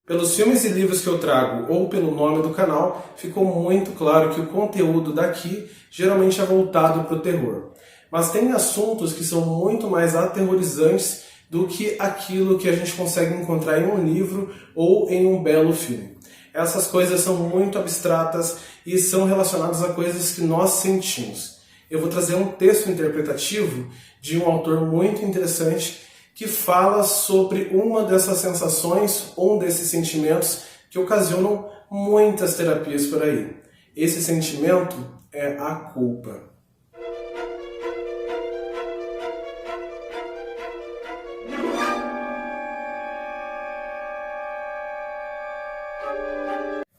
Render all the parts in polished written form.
Pelos filmes e livros que eu trago ou pelo nome do canal, ficou muito claro que o conteúdo daqui geralmente é voltado para o terror. Mas tem assuntos que são muito mais aterrorizantes do que aquilo que a gente consegue encontrar em um livro ou em um belo filme. Essas coisas são muito abstratas e são relacionadas a coisas que nós sentimos. Eu vou trazer um texto interpretativo de um autor muito interessante que fala sobre uma dessas sensações ou um desses sentimentos que ocasionam muitas terapias por aí. Esse sentimento é a culpa.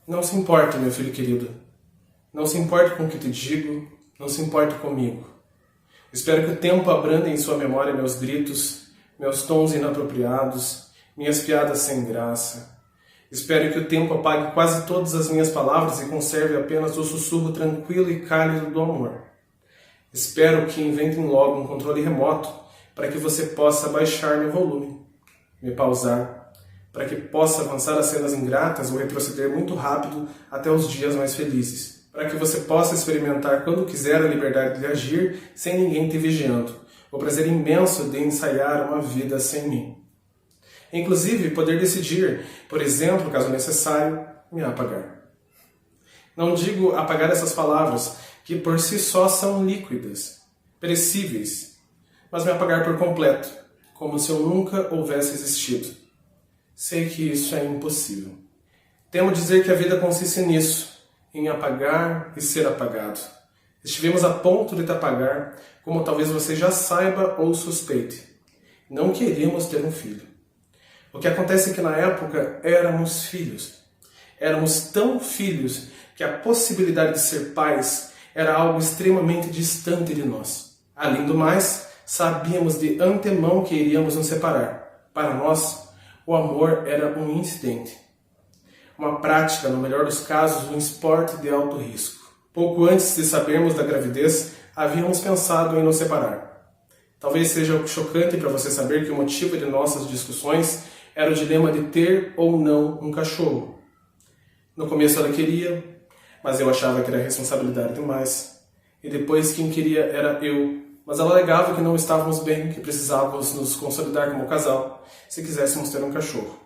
Não se importe, meu filho querido. Não se importe com o que te digo, não se importe comigo. Espero que o tempo abrande em sua memória meus gritos, meus tons inapropriados, minhas piadas sem graça. Espero que o tempo apague quase todas as minhas palavras e conserve apenas o sussurro tranquilo e cálido do amor. Espero que inventem logo um controle remoto para que você possa baixar meu volume, me pausar, para que possa avançar as cenas ingratas ou retroceder muito rápido até os dias mais felizes, para que você possa experimentar quando quiser a liberdade de agir sem ninguém te vigiando, o prazer imenso de ensaiar uma vida sem mim. Inclusive, poder decidir, por exemplo, caso necessário, me apagar. Não digo apagar essas palavras, que por si só são líquidas, perecíveis, mas me apagar por completo, como se eu nunca houvesse existido. Sei que isso é impossível. Temo dizer que a vida consiste nisso, em apagar e ser apagado. Estivemos a ponto de te apagar, como talvez você já saiba ou suspeite. Não queríamos ter um filho. O que acontece é que na época éramos filhos. Éramos tão filhos que a possibilidade de ser pais era algo extremamente distante de nós. Além do mais, sabíamos de antemão que iríamos nos separar. Para nós, o amor era um incidente. Uma prática, no melhor dos casos, um esporte de alto risco. Pouco antes de sabermos da gravidez, havíamos pensado em nos separar. Talvez seja chocante para você saber que o motivo de nossas discussões era o dilema de ter ou não um cachorro. No começo ela queria, mas eu achava que era responsabilidade demais. E depois quem queria era eu, mas ela alegava que não estávamos bem, que precisávamos nos consolidar como casal, se quiséssemos ter um cachorro.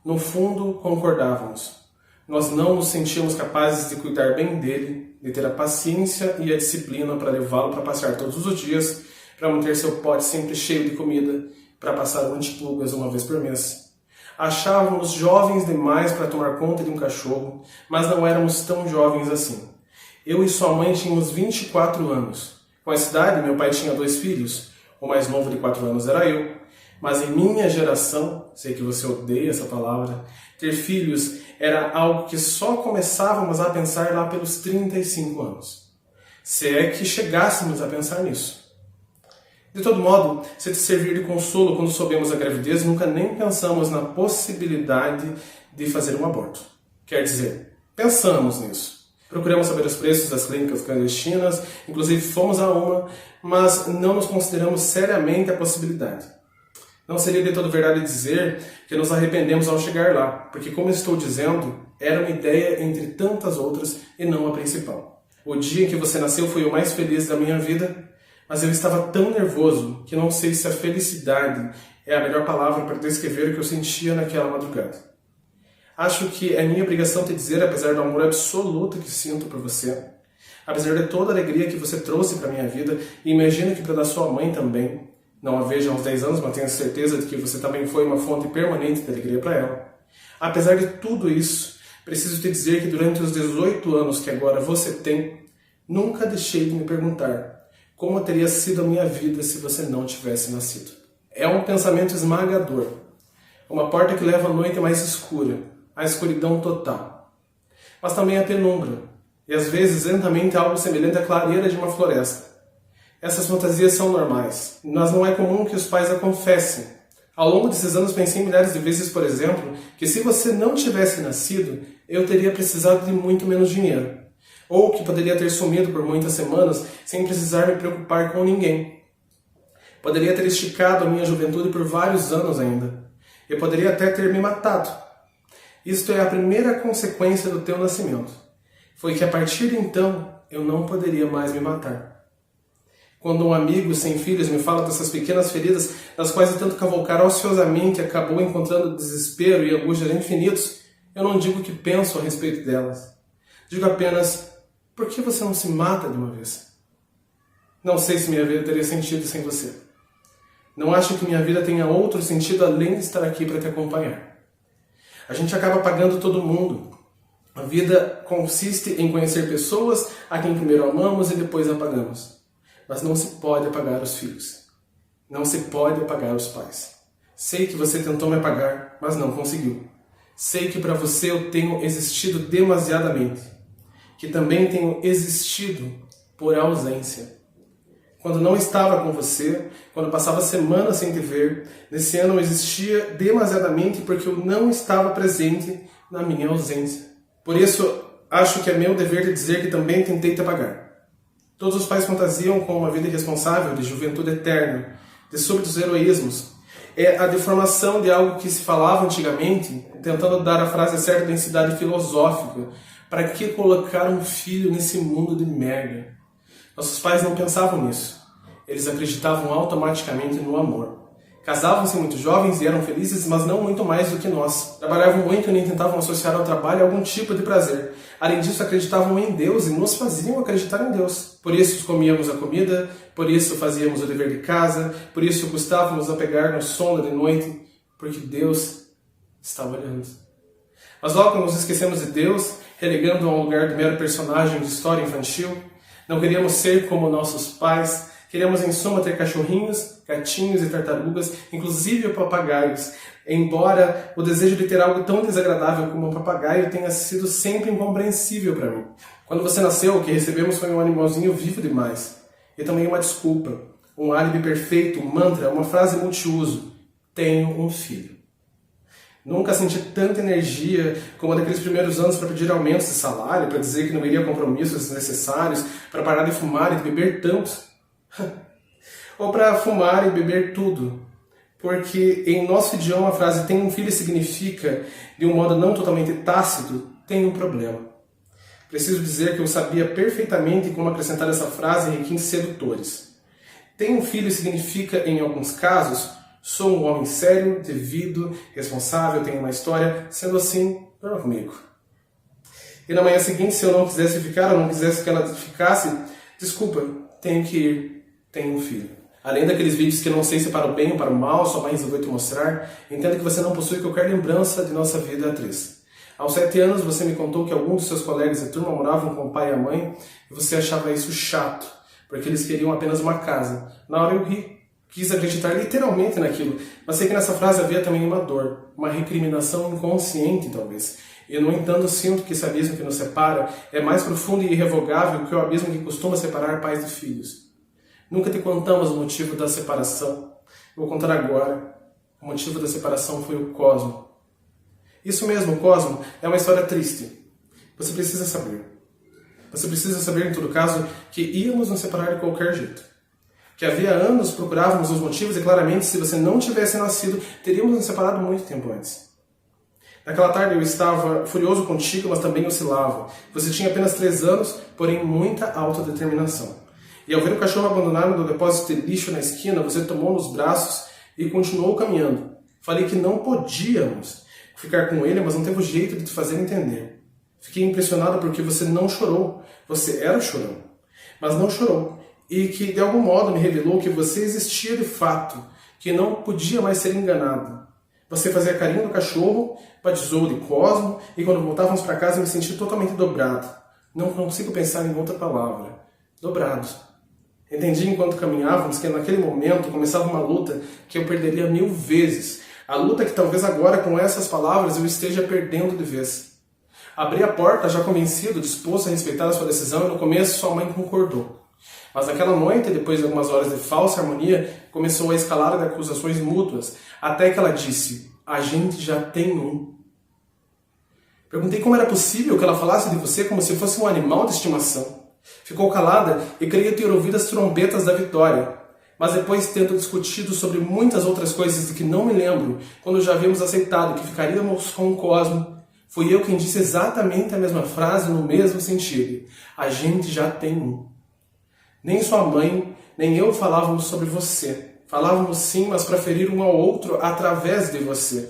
No fundo, concordávamos. Nós não nos sentíamos capazes de cuidar bem dele, de ter a paciência e a disciplina para levá-lo para passear todos os dias, para manter seu pote sempre cheio de comida, para passar antipulgas uma vez por mês. Achávamos jovens demais para tomar conta de um cachorro, mas não éramos tão jovens assim. Eu e sua mãe tínhamos 24 anos. Com essa idade, meu pai tinha 2 filhos. O mais novo de 4 anos era eu. Mas em minha geração, sei que você odeia essa palavra, ter filhos era algo que só começávamos a pensar lá pelos 35 anos. Se é que chegássemos a pensar nisso. De todo modo, se te servir de consolo quando soubemos a gravidez, nunca nem pensamos na possibilidade de fazer um aborto. Quer dizer, pensamos nisso. Procuramos saber os preços das clínicas clandestinas, inclusive fomos a uma, mas não nos consideramos seriamente a possibilidade. Não seria de toda verdade dizer que nos arrependemos ao chegar lá, porque, como estou dizendo, era uma ideia entre tantas outras e não a principal. O dia em que você nasceu foi o mais feliz da minha vida, mas eu estava tão nervoso que não sei se a felicidade é a melhor palavra para descrever o que eu sentia naquela madrugada. Acho que é minha obrigação te dizer, apesar do amor absoluto que sinto por você, apesar de toda a alegria que você trouxe para a minha vida, e imagino que para da sua mãe também, não a vejo há uns 10 anos, mas tenho certeza de que você também foi uma fonte permanente de alegria para ela. Apesar de tudo isso, preciso te dizer que durante os 18 anos que agora você tem, nunca deixei de me perguntar como teria sido a minha vida se você não tivesse nascido. É um pensamento esmagador. Uma porta que leva à noite mais escura, à escuridão total. Mas também à penumbra, e às vezes lentamente algo semelhante à clareira de uma floresta. Essas fantasias são normais, mas não é comum que os pais a confessem. Ao longo desses anos pensei milhares de vezes, por exemplo, que se você não tivesse nascido, eu teria precisado de muito menos dinheiro. Ou que poderia ter sumido por muitas semanas sem precisar me preocupar com ninguém. Poderia ter esticado a minha juventude por vários anos ainda. Eu poderia até ter me matado. Isto é a primeira consequência do teu nascimento. Foi que a partir de então eu não poderia mais me matar. Quando um amigo sem filhos me fala dessas pequenas feridas, nas quais eu tento cavalcar ociosamente e acabou encontrando desespero e angústias infinitos, eu não digo o que penso a respeito delas. Digo apenas, por que você não se mata de uma vez? Não sei se minha vida teria sentido sem você. Não acho que minha vida tenha outro sentido além de estar aqui para te acompanhar. A gente acaba apagando todo mundo. A vida consiste em conhecer pessoas a quem primeiro amamos e depois apagamos. Mas não se pode apagar os filhos. Não se pode apagar os pais. Sei que você tentou me apagar, mas não conseguiu. Sei que para você eu tenho existido demasiadamente. Que também tenho existido por ausência. Quando não estava com você, quando passava semanas sem te ver, nesse ano eu existia demasiadamente porque eu não estava presente na minha ausência. Por isso, acho que é meu dever de dizer que também tentei te apagar. Todos os pais fantasiam com uma vida irresponsável, de juventude eterna, de súbitos heroísmos. É a deformação de algo que se falava antigamente, tentando dar a frase certa densidade filosófica. Para que colocar um filho nesse mundo de merda? Nossos pais não pensavam nisso. Eles acreditavam automaticamente no amor. Casavam-se muito jovens e eram felizes, mas não muito mais do que nós. Trabalhavam muito e nem tentavam associar ao trabalho algum tipo de prazer. Além disso, acreditavam em Deus e nos faziam acreditar em Deus. Por isso comíamos a comida, por isso fazíamos o dever de casa, por isso custávamos a pegar no sono de noite, porque Deus estava olhando. Mas logo nos esquecemos de Deus, relegando-o a um lugar de mero personagem de história infantil. Não queríamos ser como nossos pais. Queríamos, em suma, ter cachorrinhos, gatinhos e tartarugas, inclusive papagaios, embora o desejo de ter algo tão desagradável como um papagaio tenha sido sempre incompreensível para mim. Quando você nasceu, o que recebemos foi um animalzinho vivo demais. E também uma desculpa, um álibi perfeito, um mantra, uma frase multiuso. Tenho um filho. Nunca senti tanta energia como naqueles primeiros anos para pedir aumentos de salário, para dizer que não iria a compromissos desnecessários, para parar de fumar e de beber tanto. Ou para fumar e beber tudo. Porque em nosso idioma a frase tem um filho significa, de um modo não totalmente tácito, tem um problema. Preciso dizer que eu sabia perfeitamente como acrescentar essa frase em requintes sedutores. Tem um filho significa, em alguns casos, sou um homem sério, devido, responsável, tenho uma história, sendo assim, dorma comigo. E na manhã seguinte, se eu não quisesse ficar ou não quisesse que ela ficasse, desculpa, tenho que ir. Tenho um filho. Além daqueles vídeos que não sei se para o bem ou para o mal, sua mãe resolveu te mostrar, entenda que você não possui qualquer lembrança de nossa vida atriz. Aos 7 anos, você me contou que alguns dos seus colegas de turma moravam com o pai e a mãe, e você achava isso chato, porque eles queriam apenas uma casa. Na hora eu ri. Quis acreditar literalmente naquilo, mas sei que nessa frase havia também uma dor, uma recriminação inconsciente, talvez. E, no entanto, sinto que esse abismo que nos separa é mais profundo e irrevogável que o abismo que costuma separar pais de filhos. Nunca te contamos o motivo da separação. Vou contar agora. O motivo da separação foi o Cosmo. Isso mesmo, o Cosmo é uma história triste. Você precisa saber. Você precisa saber, em todo caso, que íamos nos separar de qualquer jeito. Que havia anos procurávamos os motivos e claramente, se você não tivesse nascido, teríamos nos separado muito tempo antes. Naquela tarde eu estava furioso contigo, mas também oscilava. Você tinha apenas 3 anos, porém muita autodeterminação. E ao ver o cachorro abandonado no depósito de lixo na esquina, você tomou nos braços e continuou caminhando. Falei que não podíamos ficar com ele, mas não teve jeito de te fazer entender. Fiquei impressionado porque você não chorou. Você era chorão, mas não chorou. E que de algum modo me revelou que você existia de fato, que não podia mais ser enganado. Você fazia carinho no cachorro, batizou de Cosmo, e quando voltávamos para casa me senti totalmente dobrado. Não consigo pensar em outra palavra. Dobrado. Entendi enquanto caminhávamos que naquele momento começava uma luta que eu perderia 1000 vezes. A luta que talvez agora com essas palavras eu esteja perdendo de vez. Abri a porta já convencido, disposto a respeitar a sua decisão, e no começo sua mãe concordou. Mas naquela noite, depois de algumas horas de falsa harmonia, começou a escalada de acusações mútuas, até que ela disse, a gente já tem um. Perguntei como era possível que ela falasse de você como se fosse um animal de estimação. Ficou calada e creio ter ouvido as trombetas da vitória. Mas depois, tendo discutido sobre muitas outras coisas de que não me lembro, quando já havíamos aceitado que ficaríamos com o Cosmo, Fui eu quem disse exatamente a mesma frase no mesmo sentido. A gente já tem um. Nem sua mãe, nem eu falávamos sobre você. Falávamos sim, mas para ferir um ao outro através de você.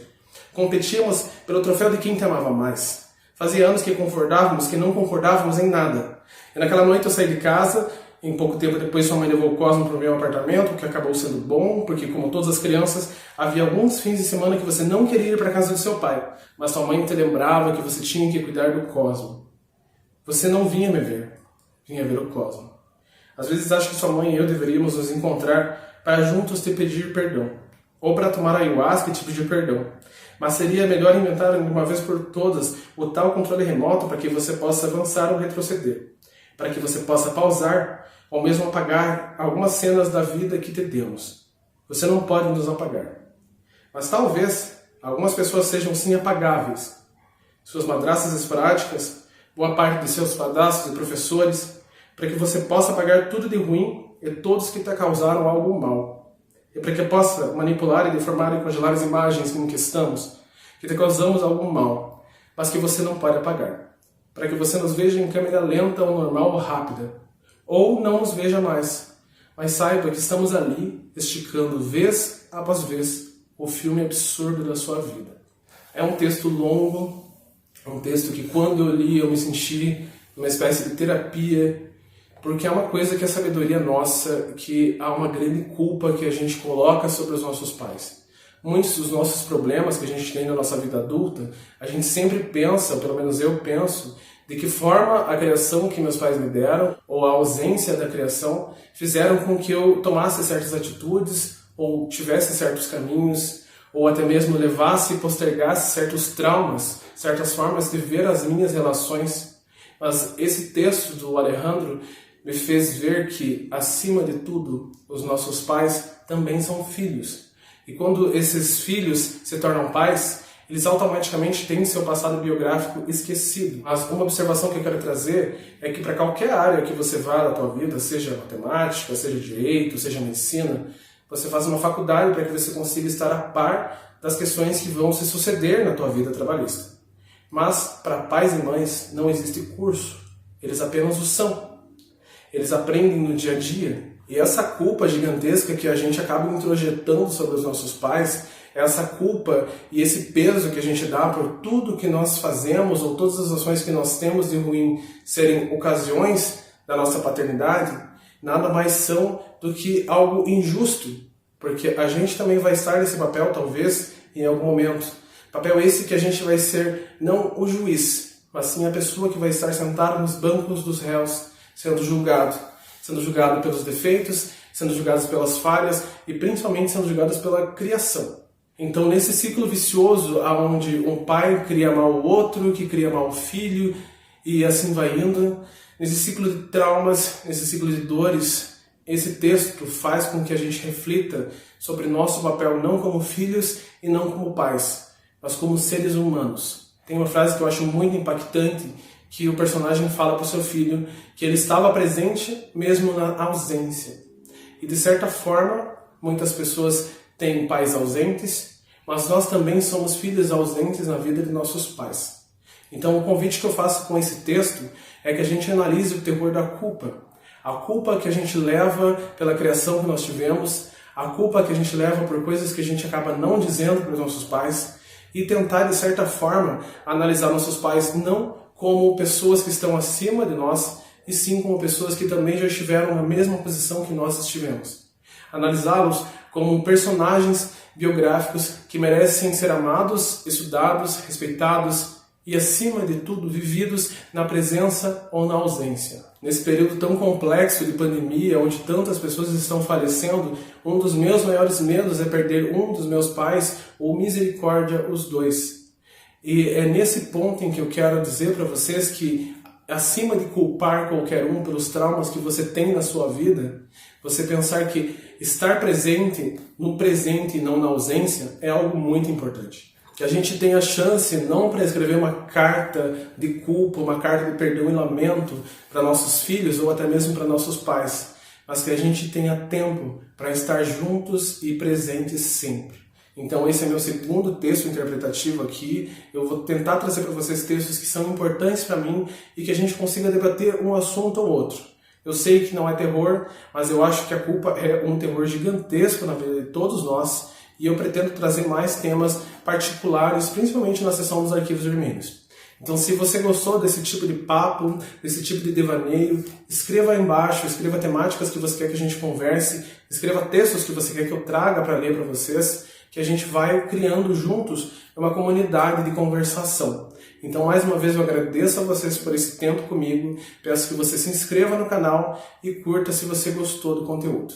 Competíamos pelo troféu de quem te amava mais. Fazia anos que concordávamos, que não concordávamos em nada. E naquela noite eu saí de casa, em pouco tempo depois sua mãe levou o Cosmo para o meu apartamento, o que acabou sendo bom, porque como todas as crianças, havia alguns fins de semana que você não queria ir para a casa do seu pai, mas sua mãe te lembrava que você tinha que cuidar do Cosmo. Você não vinha me ver, vinha ver o Cosmo. Às vezes acho que sua mãe e eu deveríamos nos encontrar para juntos te pedir perdão, ou para tomar ayahuasca e te pedir perdão. Mas seria melhor inventar de uma vez por todas o tal controle remoto para que você possa avançar ou retroceder, para que você possa pausar ou mesmo apagar algumas cenas da vida que te demos. Você não pode nos apagar. Mas talvez algumas pessoas sejam sim apagáveis. Suas madrastas esporádicas, boa parte de seus padrastos e professores, para que você possa apagar tudo de ruim e todos que te causaram algo mal. E para que possa manipular e deformar e congelar as imagens em que estamos, que te causamos algum mal, mas que você não pode apagar. Para que você nos veja em câmera lenta ou normal ou rápida. Ou não nos veja mais. Mas saiba que estamos ali, esticando vez após vez, o filme absurdo da sua vida. É um texto longo, um texto que quando eu li eu me senti uma espécie de terapia, porque é uma coisa que é sabedoria nossa, que há uma grande culpa que a gente coloca sobre os nossos pais. Muitos dos nossos problemas que a gente tem na nossa vida adulta, a gente sempre pensa, pelo menos eu penso, de que forma a criação que meus pais me deram, ou a ausência da criação, fizeram com que eu tomasse certas atitudes, ou tivesse certos caminhos, ou até mesmo levasse e postergasse certos traumas, certas formas de ver as minhas relações. Mas esse texto do Alejandro me fez ver que, acima de tudo, os nossos pais também são filhos. E quando esses filhos se tornam pais, eles automaticamente têm seu passado biográfico esquecido. Mas uma observação que eu quero trazer é que para qualquer área que você vá na tua vida, seja matemática, seja direito, seja medicina, você faz uma faculdade para que você consiga estar a par das questões que vão se suceder na tua vida trabalhista. Mas para pais e mães não existe curso, eles apenas o são. Eles aprendem no dia a dia. E essa culpa gigantesca que a gente acaba introjetando sobre os nossos pais, essa culpa e esse peso que a gente dá por tudo que nós fazemos ou todas as ações que nós temos de ruim serem ocasiões da nossa paternidade, nada mais são do que algo injusto. Porque a gente também vai estar nesse papel, talvez, em algum momento. Papel esse que a gente vai ser não o juiz, mas sim a pessoa que vai estar sentada nos bancos dos réus, sendo julgado pelos defeitos, sendo julgado pelas falhas e principalmente sendo julgado pela criação. Então, nesse ciclo vicioso, onde um pai cria mal o outro, que cria mal o filho, e assim vai indo, nesse ciclo de traumas, nesse ciclo de dores, esse texto faz com que a gente reflita sobre nosso papel não como filhos e não como pais, mas como seres humanos. Tem uma frase que eu acho muito impactante, que o personagem fala para o seu filho que ele estava presente mesmo na ausência. E de certa forma, muitas pessoas têm pais ausentes, mas nós também somos filhos ausentes na vida de nossos pais. Então o convite que eu faço com esse texto é que a gente analise o terror da culpa. A culpa que a gente leva pela criação que nós tivemos, a culpa que a gente leva por coisas que a gente acaba não dizendo para os nossos pais, e tentar, de certa forma, analisar nossos pais não como pessoas que estão acima de nós, e sim como pessoas que também já estiveram na mesma posição que nós estivemos. Analisá-los como personagens biográficos que merecem ser amados, estudados, respeitados e, acima de tudo, vividos na presença ou na ausência. Nesse período tão complexo de pandemia, onde tantas pessoas estão falecendo, um dos meus maiores medos é perder um dos meus pais ou, misericórdia, os dois. E é nesse ponto em que eu quero dizer para vocês que, acima de culpar qualquer um pelos traumas que você tem na sua vida, você pensar que estar presente no presente e não na ausência é algo muito importante. Que a gente tenha chance não para escrever uma carta de culpa, uma carta de perdão e lamento para nossos filhos ou até mesmo para nossos pais, mas que a gente tenha tempo para estar juntos e presentes sempre. Então esse é meu segundo texto interpretativo aqui. Eu vou tentar trazer para vocês textos que são importantes para mim e que a gente consiga debater um assunto ou outro. Eu sei que não é terror, mas eu acho que a culpa é um terror gigantesco na vida de todos nós e eu pretendo trazer mais temas particulares, principalmente na seção dos arquivos vermelhos. Então, se você gostou desse tipo de papo, desse tipo de devaneio, escreva aí embaixo, escreva temáticas que você quer que a gente converse, escreva textos que você quer que eu traga para ler para vocês, que a gente vai criando juntos uma comunidade de conversação. Então, mais uma vez, eu agradeço a vocês por esse tempo comigo, peço que você se inscreva no canal e curta se você gostou do conteúdo.